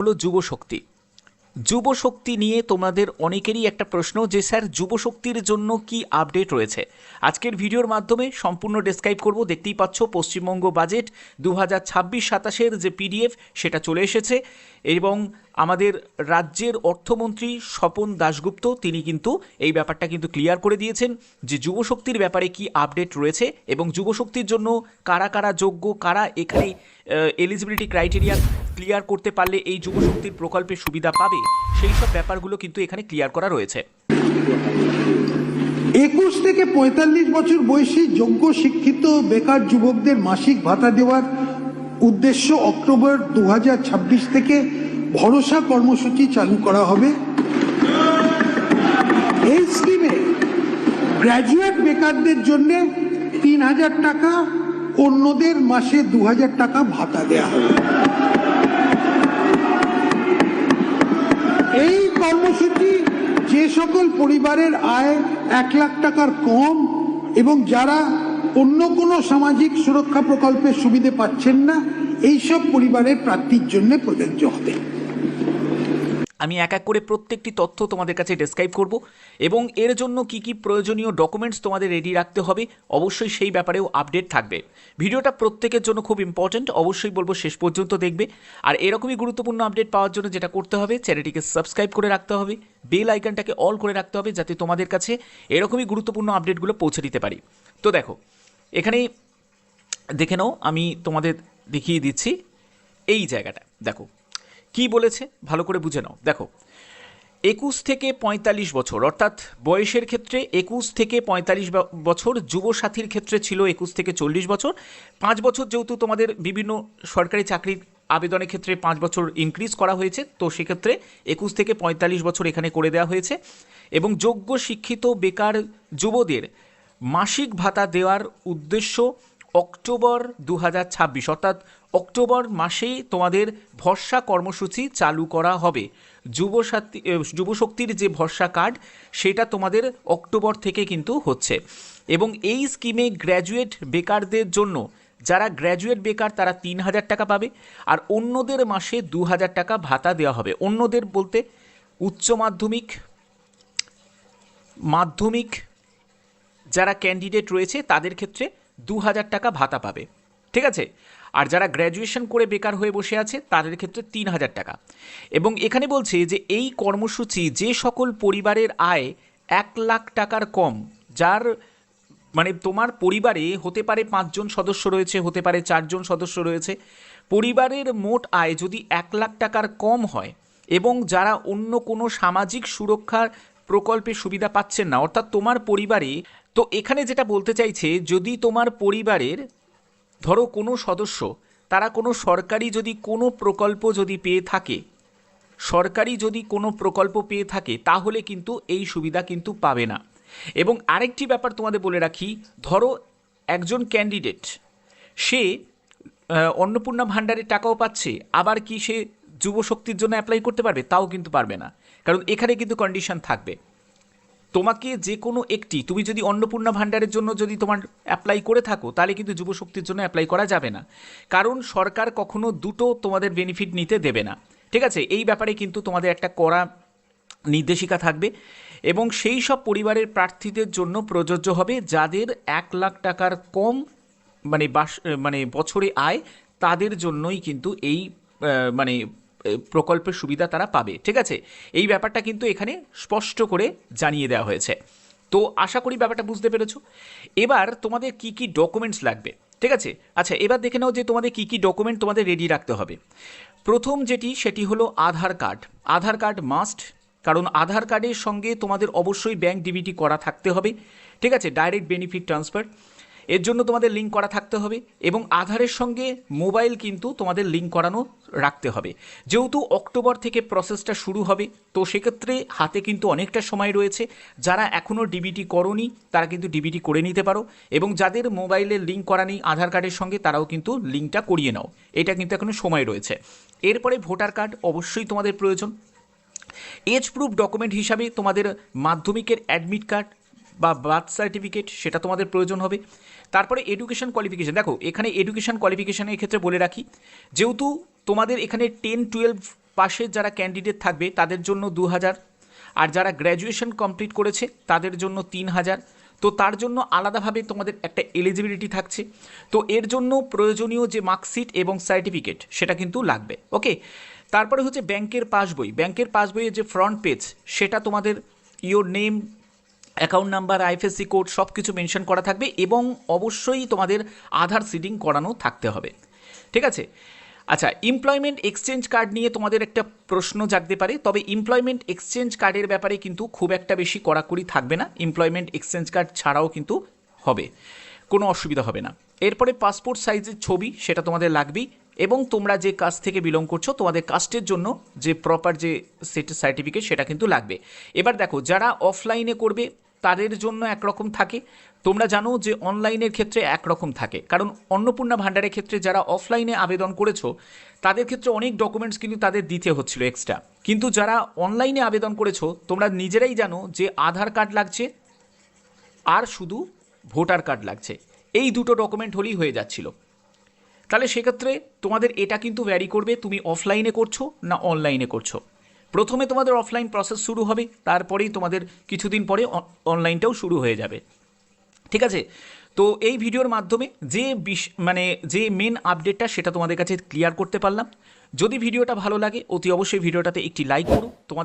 হলো যুবশক্তি। যুবশক্তি নিয়ে তোমাদের অনেকেরই একটা প্রশ্ন যে স্যার যুবশক্তির জন্য কি আপডেট রয়েছে। আজকের ভিডিওর মাধ্যমে সম্পূর্ণ ডেসক্রাইব করব। দেখতেই পাচ্ছ পশ্চিমবঙ্গ বাজেট 2026-27 যে পিডিএফ সেটা চলে এসেছে এবং আমাদের রাজ্যের অর্থমন্ত্রী স্বপন দাশগুপ্ত তিনি কিন্তু এই ব্যাপারটা কিন্তু ক্লিয়ার করে দিয়েছেন যে যুবশক্তির ব্যাপারে কি আপডেট রয়েছে এবং যুবশক্তির জন্য কারা কারা যোগ্য, কারা এখানে এলিজিবিলিটি ক্রাইটেরিয়া ক্লিয়ার করতে পারলে এই যুবশক্তির প্রকল্পের সুবিধা পাবে, সেই সব ব্যাপারগুলো কিন্তু এখানে ক্লিয়ার করা রয়েছে। 21 থেকে 45 বছর বয়সী যোগ্য শিক্ষিত বেকার যুবকদের মাসিক ভাতা দেওয়ার উদ্দেশ্য অক্টোবর 2026 থেকে ভরসা কর্মসূচি চালু করা হবে। এই স্কিমে গ্র্যাজুয়েট বেকারদের জন্য 3000 টাকা, অন্যদের মাসে 2000 টাকা ভাতা দেওয়া হবে। এই কর্মসূচি যে সকল পরিবারের আয় 1 লাখ টাকার কম এবং যারা অন্য কোনো সামাজিক সুরক্ষা প্রকল্পের সুবিধা পাচ্ছেন না, এইসব পরিবারের প্রার্থীর জন্য প্রযোজ্য হবে। আমি এক এক করে প্রত্যেকটি তথ্য তোমাদের কাছে ডেসক্রাইব করব এবং এর জন্য কি কি প্রয়োজনীয় ডকুমেন্টস তোমাদের রেডি রাখতে হবে অবশ্যই সেই ব্যাপারেও আপডেট থাকবে। ভিডিওটা প্রত্যেকের জন্য খুব ইম্পর্ট্যান্ট, অবশ্যই বলবো শেষ পর্যন্ত দেখবে। আর এরকমই গুরুত্বপূর্ণ আপডেট পাওয়ার জন্য যেটা করতে হবে, চ্যানেলটিকে সাবস্ক্রাইব করে রাখতে হবে, বেল আইকনটাকে অল করে রাখতে হবে যাতে তোমাদের কাছে এরকমই গুরুত্বপূর্ণ আপডেটগুলো পৌঁছে দিতে পারি। তো দেখো এখানে দেখে নাও, আমি তোমাদের দেখিয়ে দিচ্ছি এই জায়গাটা। দেখো কি বলেছে ভালো করে বুঝে নাও। দেখো 21 থেকে 45 বছর অর্থাৎ বয়সের ক্ষেত্রে 21 থেকে 45 বছর, যুবসাথীর ক্ষেত্রে ছিল 21 থেকে 40 বছর। 5 বছর যেহেতু তোমাদের বিভিন্ন সরকারি চাকরির আবেদনের ক্ষেত্রে 5 বছর ইনক্রিজ করা হয়েছে, তো সেক্ষেত্রে 21 থেকে 45 বছর এখানে করে দেওয়া হয়েছে। এবং যোগ্য শিক্ষিত বেকার যুবদের মাসিক ভাতা দেওয়ার উদ্দেশ্য অক্টোবর 2026 অর্থাৎ অক্টোবর মাসেই তোমাদের ভরসা কর্মসূচি চালু করা হবে। যুবশক্তির যে ভরসা কার্ড সেটা তোমাদের অক্টোবর থেকে কিন্তু হচ্ছে। এবং এই স্কিমে গ্র্যাজুয়েট বেকারদের জন্য, যারা গ্র্যাজুয়েট বেকার তারা 3000 টাকা পাবে, আর অন্যদের মাসে 2000 টাকা ভাতা দেওয়া হবে। অন্যদের বলতে উচ্চ মাধ্যমিক, মাধ্যমিক যারা ক্যান্ডিডেট রয়েছে তাদের ক্ষেত্রে 2000 টাকা ভাতা পাবে, ঠিক আছে। আর যারা গ্র্যাজুয়েশন করে বেকার হয়ে বসে আছে তাদের ক্ষেত্রে 3000 টাকা। এবং এখানে বলছে যে এই কর্মসূচি যে সকল পরিবারের আয় 1 লাখ টাকার কম, যার মানে তোমার পরিবারে হতে পারে 5 জন সদস্য রয়েছে, হতে পারে 4 জন সদস্য রয়েছে, পরিবারের মোট আয় যদি 1 লাখ টাকার কম হয় এবং যারা অন্য কোনো সামাজিক সুরক্ষার প্রকল্পের সুবিধা পাচ্ছেন না, অর্থাৎ তোমার পরিবারে, তো এখানে যেটা বলতে চাইছে যদি তোমার পরিবারের ধরো কোনো সদস্য তারা কোনো সরকারি যদি কোনো প্রকল্প যদি পেয়ে থাকে, সরকারি যদি কোনো প্রকল্প পেয়ে থাকে তাহলে কিন্তু এই সুবিধা কিন্তু পাবে না। এবং আরেকটি ব্যাপার তোমাদের বলে রাখি, ধরো একজন ক্যান্ডিডেট সে অন্নপূর্ণা ভাণ্ডারের টাকাও পাচ্ছে, আবার কি সে যুবশক্তির জন্য অ্যাপ্লাই করতে পারবে? তাও কিন্তু পারবে না, কারণ এখানে কিন্তু কন্ডিশন থাকবে। তোমাকে যে কোনো একটি, তুমি যদি অন্নপূর্ণা ভাণ্ডারের জন্য যদি তোমার অ্যাপ্লাই করে থাকো তাহলে কিন্তু যুবশক্তির জন্য অ্যাপ্লাই করা যাবে না, কারণ সরকার কখনো দুটো তোমাদের বেনিফিট নিতে দেবে না, ঠিক আছে। এই ব্যাপারে কিন্তু তোমাদের একটা কড়া নির্দেশিকা থাকবে এবং সেই সব পরিবারের প্রার্থীদের জন্য প্রযোজ্য হবে যাদের 1 লাখ টাকার কম মানে বছরে আয়, তাদের জন্যই কিন্তু এই মানে প্রকল্পের সুবিধা তারা পাবে, ঠিক আছে। এই ব্যাপারটা কিন্তু এখানে স্পষ্ট করে জানিয়ে দেওয়া হয়েছে। তো আশা করি ব্যাপারটা বুঝতে পেরেছো। এবার তোমাদের কি কি ডকুমেন্টস লাগবে, ঠিক আছে। আচ্ছা এবার দেখে নাও যে তোমাদের কি কি ডকুমেন্ট তোমাদের রেডি রাখতে হবে। প্রথম সেটি হলো আধার কার্ড। আধার কার্ড মাস্ট, কারণ আধার কার্ডের সঙ্গে তোমাদের অবশ্যই ব্যাংক ডিবিটি করা থাকতে হবে, ঠিক আছে। ডাইরেক্ট বেনিফিট ট্রান্সফার এর জন্য তোমাদের লিঙ্ক করা থাকতে হবে এবং আধারের সঙ্গে মোবাইল কিন্তু তোমাদের লিঙ্ক করানো রাখতে হবে। যেহেতু অক্টোবর থেকে প্রসেসটা শুরু হবে, তো সেক্ষেত্রে হাতে কিন্তু অনেকটা সময় রয়েছে। যারা এখনও ডিবিটি করোনি তারা কিন্তু ডিবিটি করে নিতে পারো এবং যাদের মোবাইলে লিঙ্ক করা নেই আধার কার্ডের সঙ্গে তারাও কিন্তু লিঙ্কটা করিয়ে নাও, এটা কিন্তু এখনও সময় রয়েছে। এরপরে ভোটার কার্ড অবশ্যই তোমাদের প্রয়োজন। এজ প্রুফ ডকুমেন্ট হিসাবে তোমাদের মাধ্যমিকের অ্যাডমিট কার্ড বা বার্থ সার্টিফিকেট সেটা তোমাদের প্রয়োজন হবে। তারপরে এডুকেশন কোয়ালিফিকেশান, দেখো এখানে এডুকেশন কোয়ালিফিকেশানের ক্ষেত্রে বলে রাখি, যেহেতু তোমাদের এখানে 10-12 পাশের যারা ক্যান্ডিডেট থাকবে তাদের জন্য 2000, আর যারা গ্র্যাজুয়েশন কমপ্লিট করেছে তাদের জন্য 3000। তো তার জন্য আলাদাভাবে তোমাদের একটা এলিজিবিলিটি থাকছে। তো এর জন্য প্রয়োজনীয় যে মার্কশিট এবং সার্টিফিকেট সেটা কিন্তু লাগবে। ওকে, তারপরে হচ্ছে ব্যাংকের পাসবই। ব্যাংকের পাসবইয়ের যে ফ্রন্ট পেজ সেটা তোমাদের your name, account number, IFSC code সব কিছু মেনশন করা থাকবে এবং অবশ্যই তোমাদের আধার সিডিং করানো থাকতে হবে। ঠিক আছে? আচ্ছা, এমপ্লয়মেন্ট এক্সচেঞ্জ কার্ড নিয়ে তোমাদের একটা প্রশ্ন জাগতে পারে, তবে এমপ্লয়মেন্ট এক্সচেঞ্জ কার্ডের ব্যাপারে কিন্তু খুব একটা বেশি কড়াকড়ি থাকবে না। এমপ্লয়মেন্ট এক্সচেঞ্জ কার্ড ছাড়াও কিন্তু হবে, কোনো অসুবিধা হবে না। এরপরে পাসপোর্ট সাইজের ছবি সেটা তোমাদের লাগবেই, এবং তোমরা যে কাস্ট থেকে বিলং করছো তোমাদের কাস্টের জন্য যে প্রপার যে সার্টিফিকেট সেটা কিন্তু লাগবে। এবার দেখো, যারা অফলাইনে করবে তাদের জন্য একরকম থাকে, তোমরা জানো যে অনলাইনের ক্ষেত্রে একরকম থাকে। কারণ অন্নপূর্ণা ভাণ্ডারের ক্ষেত্রে যারা অফলাইনে আবেদন করেছো তাদের ক্ষেত্রে অনেক ডকুমেন্টস কিন্তু তাদের দিতে হচ্ছিল এক্সট্রা, কিন্তু যারা অনলাইনে আবেদন করেছো তোমরা নিজেরাই জানো যে আধার কার্ড লাগছে আর শুধু ভোটার কার্ড লাগছে, এই দুটো ডকুমেন্ট হলেই হয়ে যাচ্ছিল। তাহলে সেক্ষেত্রে তোমাদের এটা কিন্তু ভ্যারি করবে তুমি অফলাইনে করছো না অনলাইনে করছো। প্রথমে তোমাদের অফলাইন প্রসেস শুরু হবে, তারপরেই তোমাদের কিছুদিন পরে অনলাইনটাও শুরু হয়ে যাবে। ঠিক আছে? তো এই ভিডিওর মাধ্যমে যে মেন আপডেটটা সেটা তোমাদের কাছে ক্লিয়ার করতে পারলাম। যদি ভিডিওটা ভালো লাগে অতি অবশ্যই ভিডিওটাতে একটি লাইক করো। তোমাদের